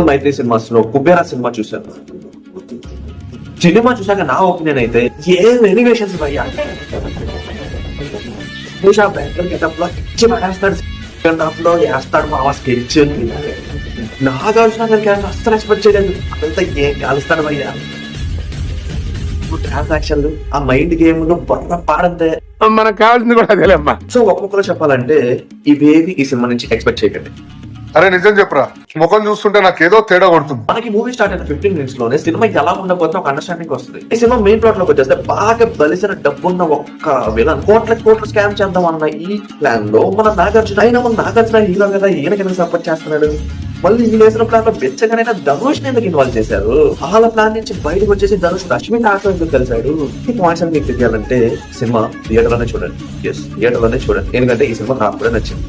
మైత్రి cinemas లో Kubera cinema చూశాను. Cinema చూసాక నా ఒపీనియన్ అయితే ఏం ఎలివేషన్స్ భయ్యా. గెటప్ లో సెకండ్ హాఫ్ లో వేస్తాడు మా స్కెచ్. నాగార్జున గారి క్యారెక్టర్ అస్సలు ఎక్స్పెక్ట్ చేయలేదు. అదంతా ఏం కాలుస్తాడు భయ్యా. ట్రాన్సాక్షన్లు ఆ మైండ్ గేమ్ లో బొర్ర పాడంతే. మనకు కావాల్సింది కూడా అదేలేమ్మా. సో ఒక్కొక్కరు చెప్పాలంటే ఇవేవి ఈ సినిమా నుంచి ఎక్స్పెక్ట్ చేయకండి. అరే నిజం చెప్పరా, ముఖం చూస్తుంటే నాకేదో తేడా కొడుతుంది. మనకి మూవీ స్టార్ట్ అయిన 15 minutes లోనే సినిమా ఎలా ఉండబోతే ఒక అండర్స్టాండింగ్ వస్తుంది. ఈ సినిమా మెయిన్ ప్లాట్ లోకి వచ్చేస్తే బాగా బలిసిన డబ్బున్న ఒక్క విలన్ కోట్ల స్కామ్ చేద్దాం అన్న ఈ ప్లాన్ లో మన నాగార్జున అయినా మన నాగార్జున హీరో కదా, ఈయనకి ఎందుకు సపోర్ట్ చేస్తున్నాడు? మళ్ళీ ఈ వేసిన ప్లాన్ లో బెచ్చగానైనా ధనుష్ ఎందుకు ఇన్వాల్వ్ చేశారు? వాళ్ళ ప్లాన్ నుంచి బయటకు వచ్చేసి ధనుష్ రష్మిక ఆటో ఎందుకు కలిశాడు? ఈ పాయింట్స్ అన్ని మీకు తెలియాలంటే సినిమా థియేటర్ లోనే చూడండి. ఎస్, థియేటర్ లోనే చూడండి. ఎందుకంటే ఈ సినిమా నాకు కూడా నచ్చింది.